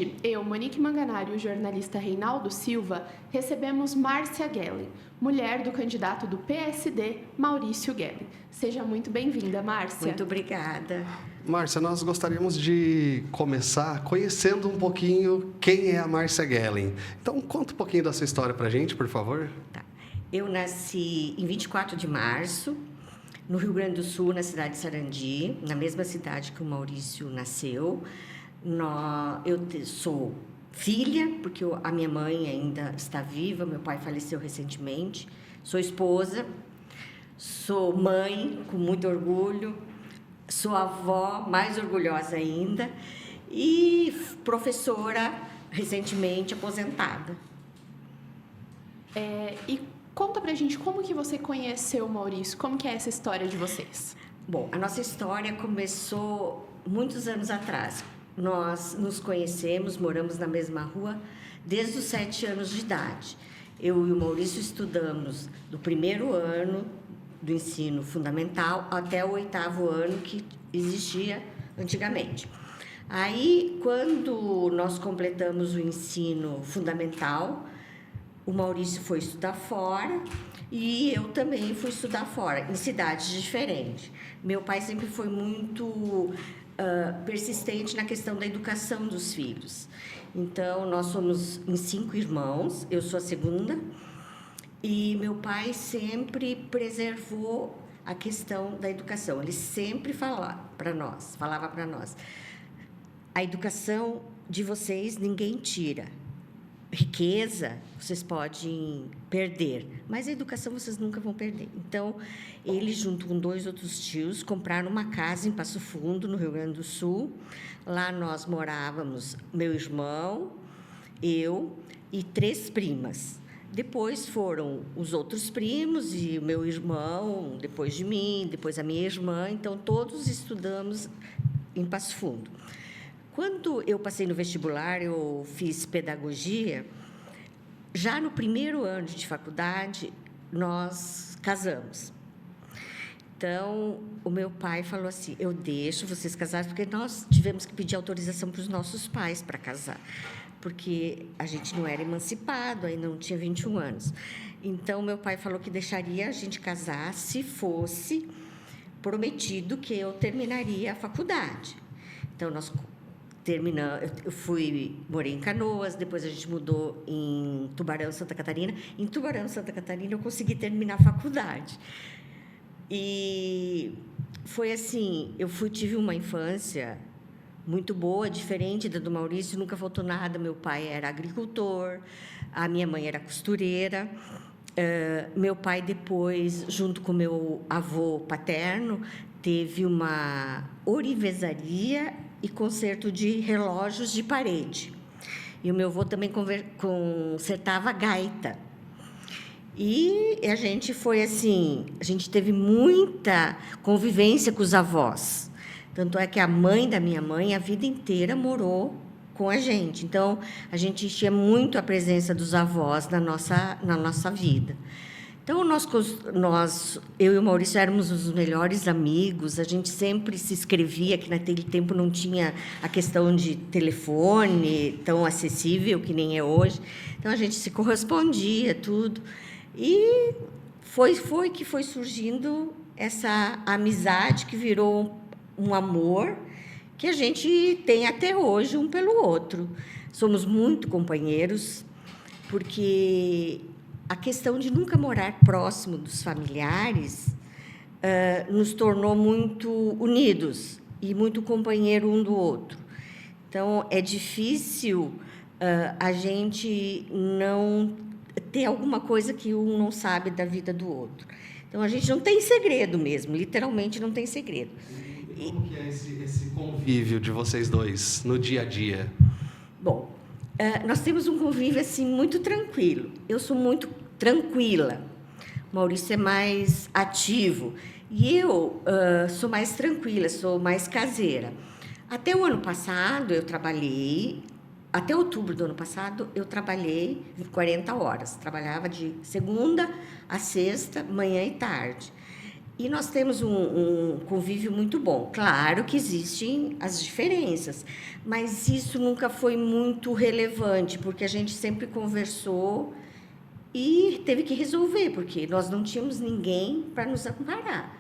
Hoje, eu, Monique Manganaro e o jornalista Reinaldo Silva recebemos Márcia Gellen, mulher do candidato do PSD, Maurício Gellen. Seja muito bem-vinda, Márcia. Muito obrigada. Márcia, nós gostaríamos de começar conhecendo um pouquinho quem é a Márcia Gellen. Então, conta um pouquinho da sua história para a gente, por favor. Tá. Eu nasci em 24 de março, no Rio Grande do Sul, na cidade de Sarandi, na mesma cidade que o Maurício nasceu. Eu sou filha, porque a minha mãe ainda está viva, meu pai faleceu recentemente. Sou esposa, sou mãe, com muito orgulho, sou avó, mais orgulhosa ainda, e professora, recentemente aposentada. E conta pra gente como que você conheceu o Maurício, como que é essa história de vocês? Bom, a nossa história começou muitos anos atrás. Nós nos conhecemos, moramos na mesma rua desde os 7 anos de idade. Eu e o Maurício estudamos do primeiro ano do ensino fundamental até o 8º ano que existia antigamente. Aí, quando nós completamos o ensino fundamental, o Maurício foi estudar fora e eu também fui estudar fora, em cidades diferentes. Meu pai sempre foi muito persistente na questão da educação dos filhos. Então, nós somos em 5 irmãos, eu sou a segunda, e meu pai sempre preservou a questão da educação. Ele sempre falava para nós, a educação de vocês ninguém tira. Riqueza vocês podem perder, mas a educação vocês nunca vão perder. Então, ele, junto com 2 outros tios, compraram uma casa em Passo Fundo, no Rio Grande do Sul. Lá nós morávamos, meu irmão, eu e 3 primas. Depois foram os outros primos e o meu irmão, depois de mim, depois a minha irmã. Então, todos estudamos em Passo Fundo. Quando eu passei no vestibular, eu fiz pedagogia. Já no primeiro ano de faculdade, nós casamos. Então, o meu pai falou assim, eu deixo vocês casarem, porque nós tivemos que pedir autorização para os nossos pais para casar, porque a gente não era emancipado, ainda não tinha 21 anos. Então, meu pai falou que deixaria a gente casar se fosse prometido que eu terminaria a faculdade. Então, nós terminamos, morei em Canoas, depois a gente mudou em Tubarão, Santa Catarina. Em Tubarão, Santa Catarina, eu consegui terminar a faculdade. E foi assim, tive uma infância muito boa, diferente da do Maurício, nunca faltou nada. Meu pai era agricultor, a minha mãe era costureira. Meu pai, depois, junto com meu avô paterno, teve uma ourivesaria e conserto de relógios de parede. E o meu avô também consertava gaita. E a gente foi assim, a gente teve muita convivência com os avós. Tanto é que a mãe da minha mãe, a vida inteira, morou com a gente. Então, a gente tinha muito a presença dos avós na nossa vida. Então, eu e o Maurício éramos os melhores amigos, a gente sempre se escrevia, que naquele tempo não tinha a questão de telefone tão acessível que nem é hoje. Então, a gente se correspondia, tudo. E foi que foi surgindo essa amizade que virou um amor que a gente tem até hoje um pelo outro. Somos muito companheiros, porque a questão de nunca morar próximo dos familiares nos tornou muito unidos e muito companheiro um do outro. Então, é difícil a gente não ter alguma coisa que um não sabe da vida do outro. Então, a gente não tem segredo mesmo, literalmente não tem segredo. E como que é esse convívio de vocês dois no dia a dia? Bom, nós temos um convívio assim, muito tranquilo. Eu sou muito tranquila. O Maurício é mais ativo. E eu sou mais tranquila, sou mais caseira. Até o ano passado, eu trabalhei... Até outubro do ano passado, eu trabalhei 40 horas. Trabalhava de segunda a sexta, manhã e tarde. E nós temos um convívio muito bom. Claro que existem as diferenças, mas isso nunca foi muito relevante, porque a gente sempre conversou e teve que resolver, porque nós não tínhamos ninguém para nos amparar.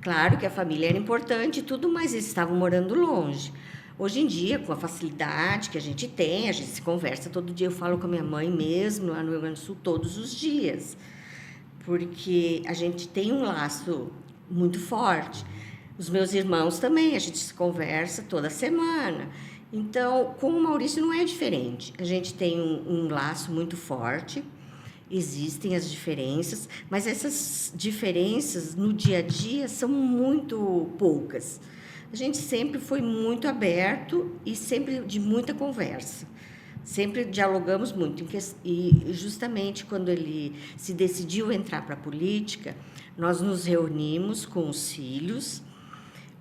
Claro que a família era importante e tudo, mas eles estavam morando longe. Hoje em dia, com a facilidade que a gente tem, a gente se conversa todo dia. Eu falo com a minha mãe mesmo, lá no Rio Grande do Sul, todos os dias, porque a gente tem um laço muito forte. Os meus irmãos também, a gente se conversa toda semana. Então, com o Maurício não é diferente. A gente tem um laço muito forte, existem as diferenças, mas essas diferenças no dia a dia são muito poucas. A gente sempre foi muito aberto e sempre de muita conversa. Sempre dialogamos muito. E justamente quando ele se decidiu entrar para a política, nós nos reunimos com os filhos,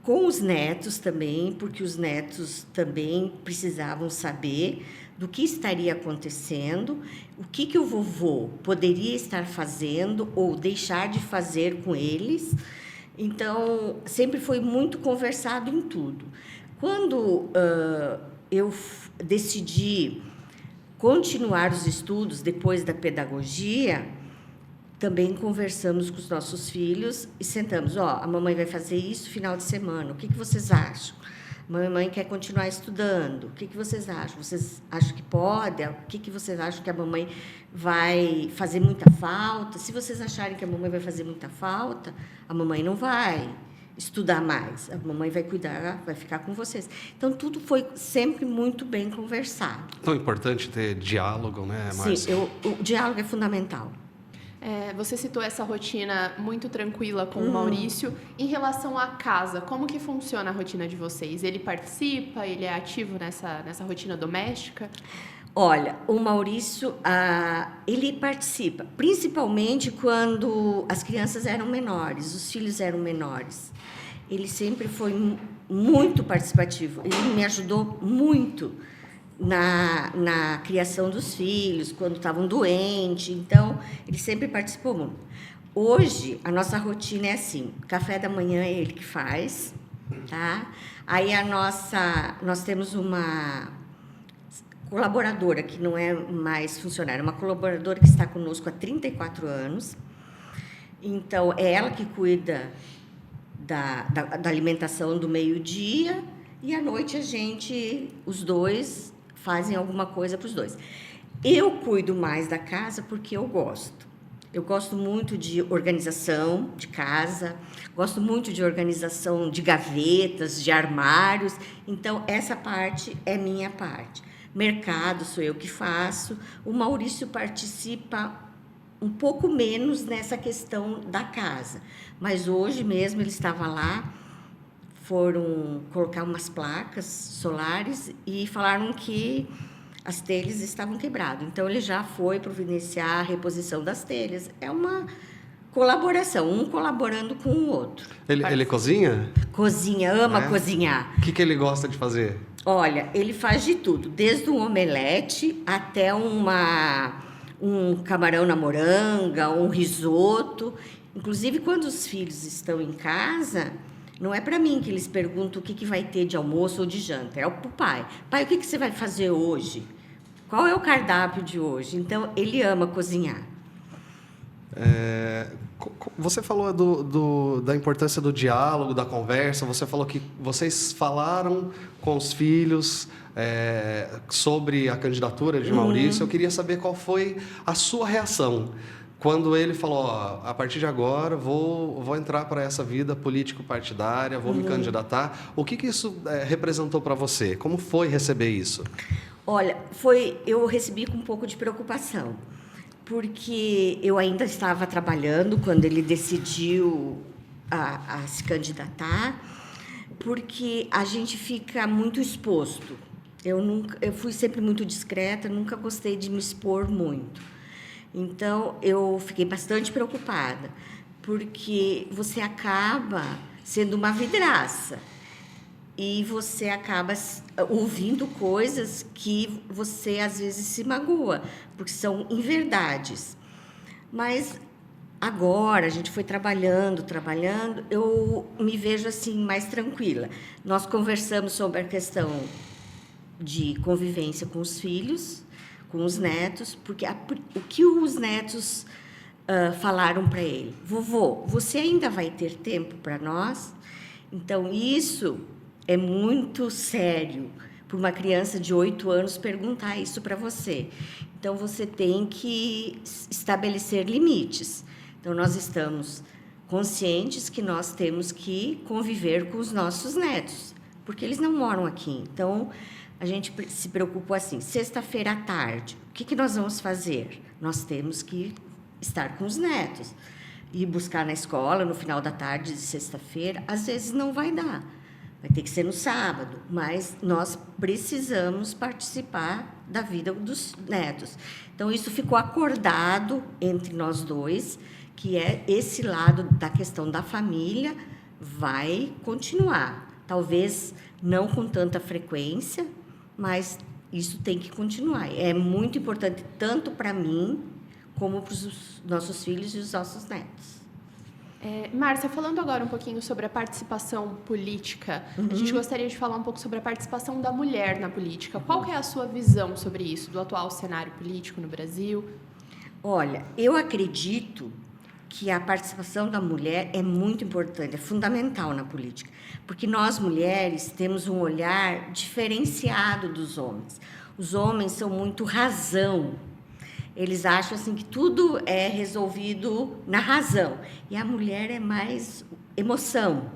com os netos também, porque os netos também precisavam saber do que estaria acontecendo, o que o vovô poderia estar fazendo ou deixar de fazer com eles. Então, sempre foi muito conversado em tudo. Quando eu decidi continuar os estudos depois da pedagogia, também conversamos com os nossos filhos e sentamos. A mamãe vai fazer isso final de semana, o que vocês acham? A mamãe quer continuar estudando, o que vocês acham? Vocês acham que pode? O que vocês acham que a mamãe vai fazer muita falta? Se vocês acharem que a mamãe vai fazer muita falta, a mamãe não vai estudar mais, a mamãe vai cuidar, vai ficar com vocês. Então, tudo foi sempre muito bem conversado. Tão importante ter diálogo, né, Márcia? Sim, o diálogo é fundamental. Você citou essa rotina muito tranquila com o Maurício. Em relação à casa, como que funciona a rotina de vocês? Ele participa? Ele é ativo nessa rotina doméstica? Olha, o Maurício, ele participa, principalmente quando as crianças eram menores, os filhos eram menores. Ele sempre foi muito participativo. Ele me ajudou muito na criação dos filhos, quando estavam doentes. Então, ele sempre participou muito. Hoje, a nossa rotina é assim: café da manhã é ele que faz, tá? Aí nós temos uma colaboradora, que não é mais funcionária, uma colaboradora que está conosco há 34 anos. Então, é ela que cuida da alimentação do meio-dia, e à noite os dois fazem alguma coisa para os dois. Eu cuido mais da casa porque eu gosto. Eu gosto muito de organização de casa, gosto muito de organização de gavetas, de armários. Então, essa parte é minha parte. Mercado sou eu que faço. O Maurício participa um pouco menos nessa questão da casa. Mas hoje mesmo ele estava lá, foram colocar umas placas solares e falaram que as telhas estavam quebradas. Então, ele já foi providenciar a reposição das telhas. É uma colaboração, um colaborando com o outro. Ele cozinha? Cozinha, ama cozinhar. O que ele gosta de fazer? Olha, ele faz de tudo, desde um omelete até um camarão na moranga, um risoto. Inclusive, quando os filhos estão em casa, não é para mim que eles perguntam o que vai ter de almoço ou de janta, é para o pai. Pai, o que você vai fazer hoje? Qual é o cardápio de hoje? Então, ele ama cozinhar. Você falou da importância do diálogo, da conversa. Você falou que vocês falaram com os filhos sobre a candidatura de Maurício. Eu queria saber qual foi a sua reação quando ele falou: a partir de agora vou entrar para essa vida político-partidária, vou me candidatar. O que isso representou para você? Como foi receber isso? Olha, eu recebi com um pouco de preocupação, porque eu ainda estava trabalhando quando ele decidiu a se candidatar, porque a gente fica muito exposto. Eu fui sempre muito discreta, nunca gostei de me expor muito. Então, eu fiquei bastante preocupada, porque você acaba sendo uma vidraça e você acaba ouvindo coisas que você, às vezes, se magoa, porque são inverdades. Mas Agora, a gente foi trabalhando, eu me vejo assim mais tranquila. Nós conversamos sobre a questão de convivência com os filhos, com os netos, porque o que os netos falaram para ele? Vovô, você ainda vai ter tempo para nós? Então, isso é muito sério para uma criança de 8 anos perguntar isso para você. Então, você tem que estabelecer limites. Então, nós estamos conscientes que nós temos que conviver com os nossos netos, porque eles não moram aqui. Então, a gente se preocupou assim, sexta-feira à tarde, o que nós vamos fazer? Nós temos que estar com os netos, ir buscar na escola no final da tarde de sexta-feira, às vezes não vai dar, vai ter que ser no sábado, mas nós precisamos participar da vida dos netos. Então, isso ficou acordado entre nós dois, que é esse lado da questão da família vai continuar. Talvez não com tanta frequência, mas isso tem que continuar. É muito importante, tanto para mim, como para os nossos filhos e os nossos netos. Márcia, falando agora um pouquinho sobre a participação política, a gente gostaria de falar um pouco sobre a participação da mulher na política. Qual que é a sua visão sobre isso, do atual cenário político no Brasil? Olha, eu acredito que a participação da mulher é muito importante, é fundamental na política, porque nós, mulheres, temos um olhar diferenciado dos homens. Os homens são muito razão. Eles acham assim que tudo é resolvido na razão, e a mulher é mais emoção.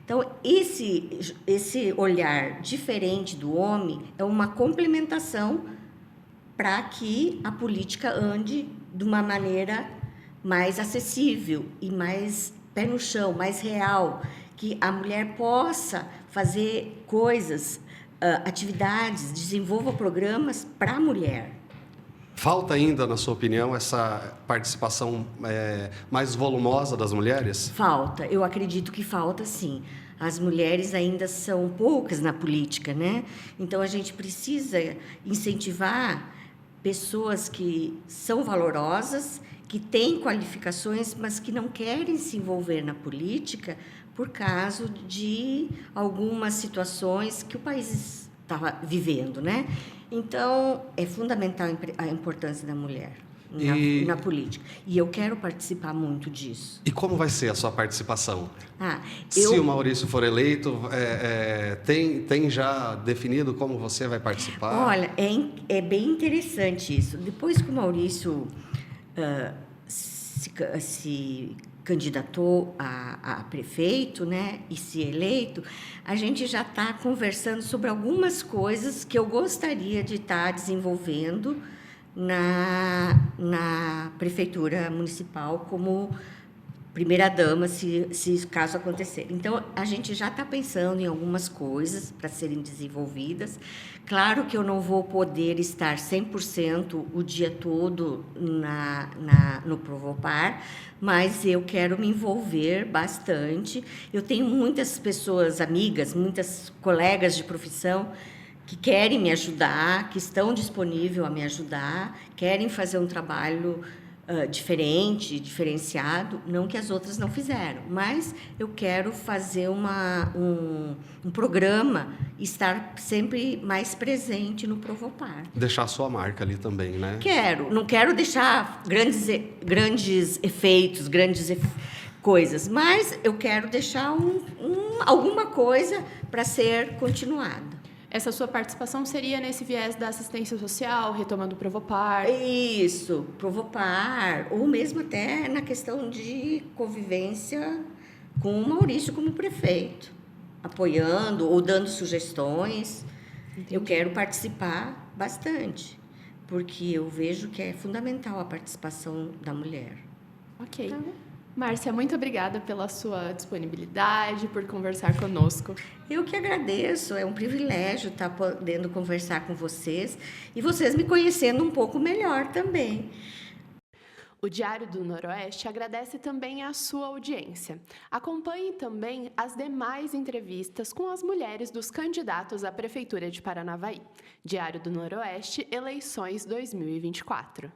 Então, esse olhar diferente do homem é uma complementação para que a política ande de uma maneira mais acessível e mais pé no chão, mais real, que a mulher possa fazer coisas, atividades, desenvolva programas para a mulher. Falta ainda, na sua opinião, essa participação mais volumosa das mulheres? Falta, eu acredito que falta, sim. As mulheres ainda são poucas na política, né? Então, a gente precisa incentivar pessoas que são valorosas, que têm qualificações, mas que não querem se envolver na política por causa de algumas situações que o país estava vivendo, né? Então, é fundamental a importância da mulher na política. E eu quero participar muito disso. E como vai ser a sua participação? Se o Maurício for eleito, tem já definido como você vai participar? Olha, é bem interessante isso. Depois que o Maurício se candidatou a prefeito, né, e se eleito, a gente já está conversando sobre algumas coisas que eu gostaria de estar desenvolvendo na prefeitura municipal como primeira-dama, se caso acontecer. Então, a gente já está pensando em algumas coisas para serem desenvolvidas. Claro que eu não vou poder estar 100% o dia todo no Provopar, mas eu quero me envolver bastante. Eu tenho muitas pessoas, amigas, muitas colegas de profissão que querem me ajudar, que estão disponíveis a me ajudar, querem fazer um trabalho diferente, diferenciado, não que as outras não fizeram, mas eu quero fazer um programa e estar sempre mais presente no Provopar. Deixar a sua marca ali também, né? Não quero deixar grandes efeitos, coisas, mas eu quero deixar alguma coisa para ser continuada. Essa sua participação seria nesse viés da assistência social, retomando o Provopar? Isso, Provopar, ou mesmo até na questão de convivência com o Maurício como prefeito, apoiando ou dando sugestões. Entendi. Eu quero participar bastante, porque eu vejo que é fundamental a participação da mulher. Ok. Então, Márcia, muito obrigada pela sua disponibilidade, por conversar conosco. Eu que agradeço, é um privilégio estar podendo conversar com vocês e vocês me conhecendo um pouco melhor também. O Diário do Noroeste agradece também a sua audiência. Acompanhe também as demais entrevistas com as mulheres dos candidatos à Prefeitura de Paranavaí. Diário do Noroeste, eleições 2024.